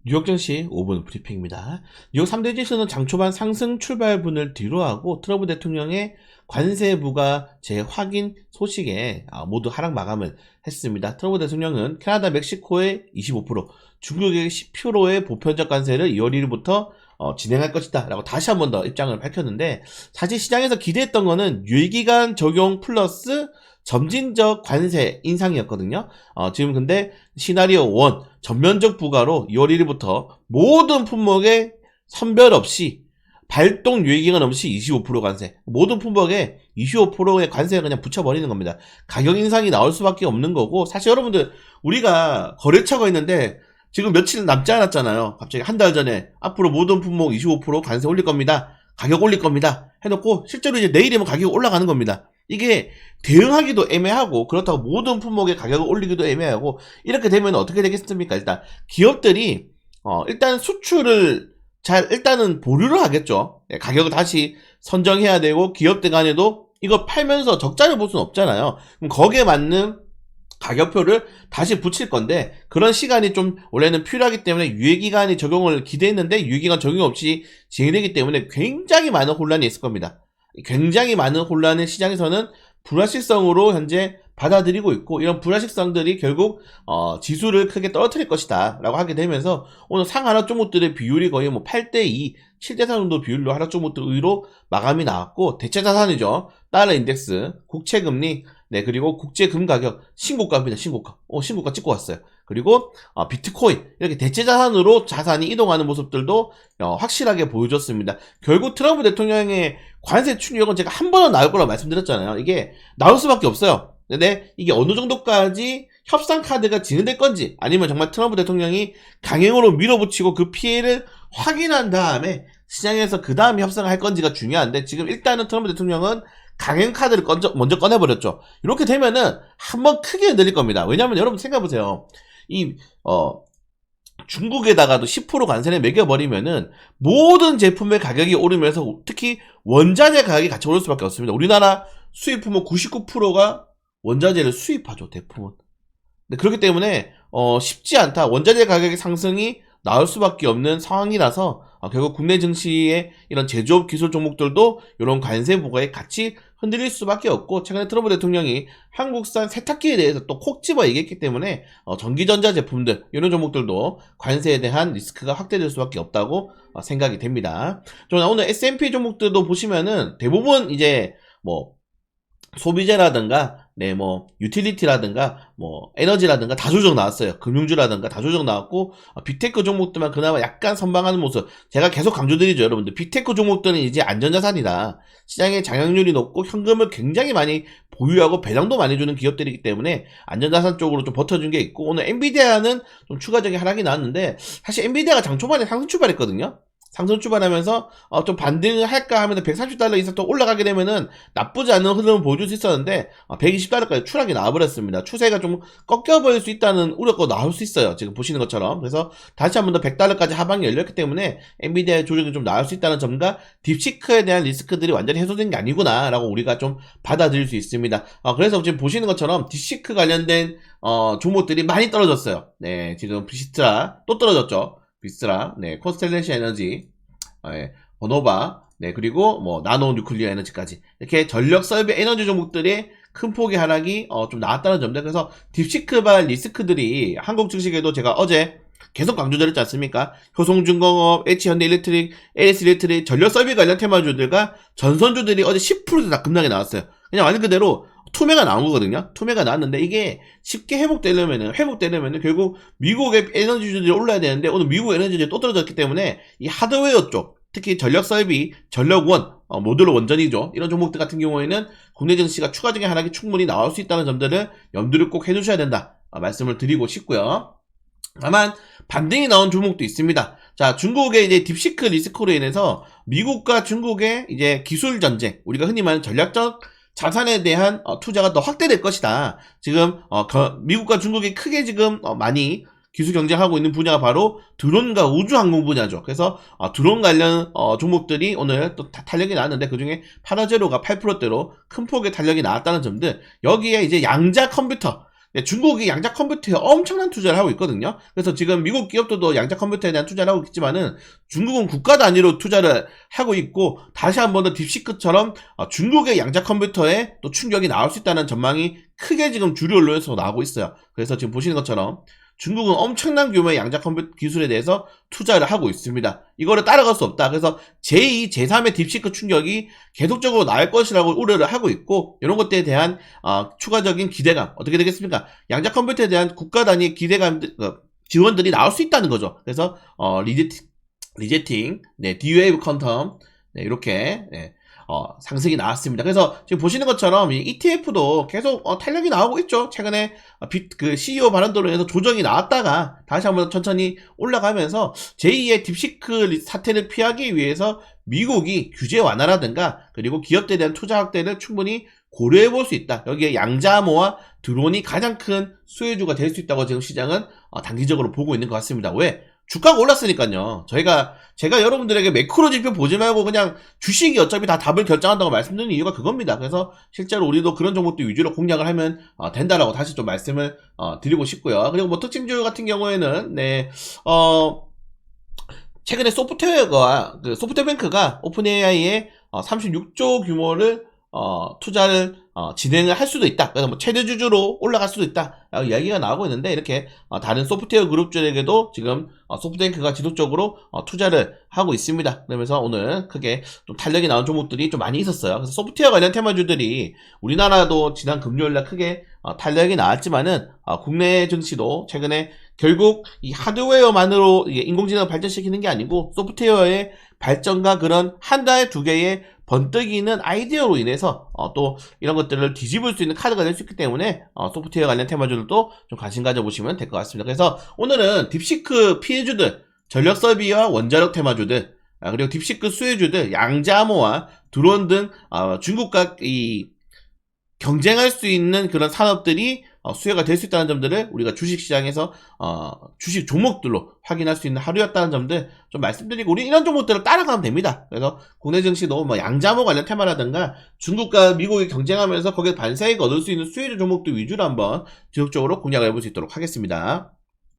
뉴욕 증시 5분 브리핑입니다. 뉴욕 3대 지수는 장 초반 상승 출발분을 뒤로하고 트럼프 대통령의 관세 부과 재확인 소식에 모두 하락 마감을 했습니다. 트럼프 대통령은 캐나다, 멕시코의 25%, 중국의 10%의 보편적 관세를 2월 1일부터 진행할 것이다 라고 다시 한 번 더 입장을 밝혔는데, 사실 시장에서 기대했던 거는 유예기간 적용 플러스 점진적 관세 인상이었거든요. 지금 근데 시나리오 1 전면적 부과로 2월 1일부터 모든 품목에 선별 없이 발동 유예기간 없이 25% 관세, 모든 품목에 25%의 관세를 그냥 붙여버리는 겁니다. 가격 인상이 나올 수밖에 없는 거고, 사실 여러분들 우리가 거래처가 있는데 지금 며칠 남지 않았잖아요. 갑자기 한 달 전에 앞으로 모든 품목 25% 관세 올릴 겁니다, 가격 올릴 겁니다 해놓고 실제로 이제 내일이면 가격이 올라가는 겁니다. 이게 대응하기도 애매하고, 그렇다고 모든 품목의 가격을 올리기도 애매하고, 이렇게 되면 어떻게 되겠습니까? 일단 기업들이 일단 수출을 일단은 보류를 하겠죠. 가격을 다시 선정해야 되고, 기업들 간에도 이거 팔면서 적자를 볼 수는 없잖아요. 그럼 거기에 맞는 가격표를 다시 붙일 건데, 그런 시간이 좀 원래는 필요하기 때문에 유예기간이 적용을 기대했는데 유예기간 적용 없이 진행되기 때문에 굉장히 많은 혼란이 있을 겁니다. 굉장히 많은 혼란을 시장에서는 불확실성으로 현재 받아들이고 있고, 이런 불확실성들이 결국 지수를 크게 떨어뜨릴 것이다 라고 하게 되면서 오늘 상하락 종목들의 비율이 거의 뭐 8대2, 7대4 정도 비율로 하락 종목들 의로 마감이 나왔고, 대체자산이죠. 달러 인덱스, 국채금리, 네, 그리고 국제금 가격 신고가입니다. 신고가 찍고 왔어요. 그리고 비트코인, 이렇게 대체자산으로 자산이 이동하는 모습들도 확실하게 보여줬습니다. 결국 트럼프 대통령의 관세 충격은 제가 한 번은 나올 거라고 말씀드렸잖아요. 이게 나올 수밖에 없어요. 근데 이게 어느 정도까지 협상 카드가 진행될 건지, 아니면 정말 트럼프 대통령이 강행으로 밀어붙이고 그 피해를 확인한 다음에 시장에서 그 다음에 협상을 할 건지가 중요한데, 지금 일단은 트럼프 대통령은 강행 카드를 먼저 꺼내버렸죠. 이렇게 되면은 한번 크게 흔들릴 겁니다. 왜냐면 여러분 생각해보세요. 중국에다가도 10% 관세를 매겨버리면은 모든 제품의 가격이 오르면서 특히 원자재 가격이 같이 오를 수밖에 없습니다. 우리나라 수입 품목 99%가 원자재를 수입하죠, 대품은. 그렇기 때문에 쉽지 않다. 원자재 가격의 상승이 나올 수밖에 없는 상황이라서 결국 국내 증시의 이런 제조업 기술 종목들도 이런 관세 부과에 같이 흔들릴 수밖에 없고, 최근에 트럼프 대통령이 한국산 세탁기에 대해서 또 콕 집어 얘기했기 때문에 전기전자 제품들, 이런 종목들도 관세에 대한 리스크가 확대될 수밖에 없다고 생각이 됩니다. 오늘 S&P 종목들도 보시면은 대부분 이제 뭐 소비재라든가, 네, 뭐 유틸리티라든가, 뭐 에너지라든가 다 조정 나왔어요. 금융주라든가 다 조정 나왔고, 빅테크 종목들만 그나마 약간 선방하는 모습. 제가 계속 강조드리죠, 여러분들. 빅테크 종목들은 이제 안전자산이다. 시장의 장악률이 높고 현금을 굉장히 많이 보유하고 배당도 많이 주는 기업들이기 때문에 안전자산 쪽으로 좀 버텨준 게 있고, 오늘 엔비디아는 좀 추가적인 하락이 나왔는데, 사실 엔비디아가 장 초반에 상승 출발했거든요. 상승 출발하면서 좀 반등을 할까 하면 130달러 이상 또 올라가게 되면은 나쁘지 않은 흐름을 보여줄 수 있었는데 120달러까지 추락이 나와버렸습니다. 추세가 좀 꺾여버릴 수 있다는 우려가 나올 수 있어요, 지금 보시는 것처럼. 그래서 다시 한 번 더 100달러까지 하방이 열렸기 때문에 엔비디아의 조정이 좀 나올 수 있다는 점과 딥시크에 대한 리스크들이 완전히 해소된 게 아니구나 라고 우리가 좀 받아들일 수 있습니다. 그래서 지금 보시는 것처럼 딥시크 관련된 종목들이 많이 떨어졌어요. 네, 지금 비스트라 또 떨어졌죠. 비스라, 네, 콘스텔레이션 에너지, 버노바, 네, 그리고 뭐 나노 뉴클리어 에너지까지 이렇게 전력 설비 에너지 종목들의 큰 폭의 하락이 좀 나왔다는 점들. 그래서 딥시크발 리스크들이 한국 증시에도 제가 어제 계속 강조드렸지 않습니까? 효성중공업, H현대일렉트릭, LS일렉트릭, 전력 설비 관련 테마주들과 전선주들이 어제 10% 다 급락이 나왔어요. 그냥 완전 그대로 투매가 나온 거거든요. 투매가 나왔는데 이게 쉽게 회복되려면은 결국 미국의 에너지주들이 올라야 되는데, 오늘 미국 에너지주들이 또 떨어졌기 때문에 이 하드웨어 쪽, 특히 전력 설비, 전력원, 모듈러 원전이죠. 이런 종목들 같은 경우에는 국내 증시가 추가적인 하락이 충분히 나올 수 있다는 점들을 염두를 꼭 해두셔야 된다 말씀을 드리고 싶고요. 다만 반등이 나온 종목도 있습니다. 자, 중국의 이제 딥시크 리스크로 인해서 미국과 중국의 이제 기술 전쟁, 우리가 흔히 말하는 전략적 자산에 대한 투자가 더 확대될 것이다. 지금 미국과 중국이 크게 지금 많이 기술 경쟁하고 있는 분야가 바로 드론과 우주항공 분야죠. 그래서 드론 관련 종목들이 오늘 또 탄력이 나왔는데, 그중에 파라제로가 8%대로 큰 폭의 탄력이 나왔다는 점들, 여기에 이제 양자 컴퓨터, 중국이 양자 컴퓨터에 엄청난 투자를 하고 있거든요. 그래서 지금 미국 기업들도 양자 컴퓨터에 대한 투자를 하고 있지만은 중국은 국가 단위로 투자를 하고 있고, 다시 한 번 더 딥시크처럼 중국의 양자 컴퓨터에 또 충격이 나올 수 있다는 전망이 크게 지금 주류 언론에서 나오고 있어요. 그래서 지금 보시는 것처럼 중국은 엄청난 규모의 양자 컴퓨터 기술에 대해서 투자를 하고 있습니다. 이거를 따라갈 수 없다. 그래서 제2, 제3의 딥시크 충격이 계속적으로 나올 것이라고 우려를 하고 있고, 이런 것들에 대한 추가적인 기대감 어떻게 되겠습니까? 양자 컴퓨터에 대한 국가 단위의 기대감, 지원들이 나올 수 있다는 거죠. 그래서 리제팅, 네, D-Wave 퀀텀, 네, 이렇게 상승이 나왔습니다. 그래서 지금 보시는 것처럼 이 ETF도 계속 탄력이 나오고 있죠. 최근에 그 CEO 발언들로 인해서 조정이 나왔다가 다시 한번 천천히 올라가면서 제2의 딥시크 사태를 피하기 위해서 미국이 규제 완화라든가 그리고 기업들에 대한 투자 확대를 충분히 고려해 볼 수 있다. 여기에 양자암호와 드론이 가장 큰 수혜주가 될 수 있다고 지금 시장은 단기적으로 보고 있는 것 같습니다. 왜? 주가가 올랐으니까요. 제가 여러분들에게 매크로 지표 보지 말고 그냥 주식이 어차피 다 답을 결정한다고 말씀드리는 이유가 그겁니다. 그래서 실제로 우리도 그런 종목들 위주로 공략을 하면 된다라고 다시 좀 말씀을 드리고 싶고요. 그리고 뭐 특징주 같은 경우에는 최근에 소프트뱅크가 오픈 AI에 36조 규모를 투자를 진행을 할 수도 있다. 그래서 뭐 최대 주주로 올라갈 수도 있다. 라고 이야기가 나오고 있는데, 이렇게 다른 소프트웨어 그룹들에게도 지금 소프트뱅크가 지속적으로 투자를 하고 있습니다. 그러면서 오늘 크게 좀 탄력이 나온 종목들이 좀 많이 있었어요. 그래서 소프트웨어 관련 테마주들이 우리나라도 지난 금요일날 크게 탄력이 나왔지만은 국내 증시도 최근에 결국 이 하드웨어만으로 인공지능을 발전시키는 게 아니고 소프트웨어의 발전과 그런 한 달 두 개의 번뜩이는 아이디어로 인해서 또 이런 것들을 뒤집을 수 있는 카드가 될 수 있기 때문에 소프트웨어 관련 테마주들도 좀 관심 가져보시면 될 것 같습니다. 그래서 오늘은 딥시크 피해주들, 전력 설비와 원자력 테마주들, 그리고 딥시크 수혜주들, 양자암호와 드론 등 중국과 경쟁할 수 있는 그런 산업들이 수혜가 될 수 있다는 점들을 우리가 주식시장에서 주식 종목들로 확인할 수 있는 하루였다는 점들 좀 말씀드리고, 우리 이런 종목들을 따라가면 됩니다. 그래서 국내 증시도 뭐 양자암호 관련 테마라든가 중국과 미국이 경쟁하면서 거기에 반사익 얻을 수 있는 수혜주 종목들 위주로 한번 지속적으로 공략을 해볼 수 있도록 하겠습니다.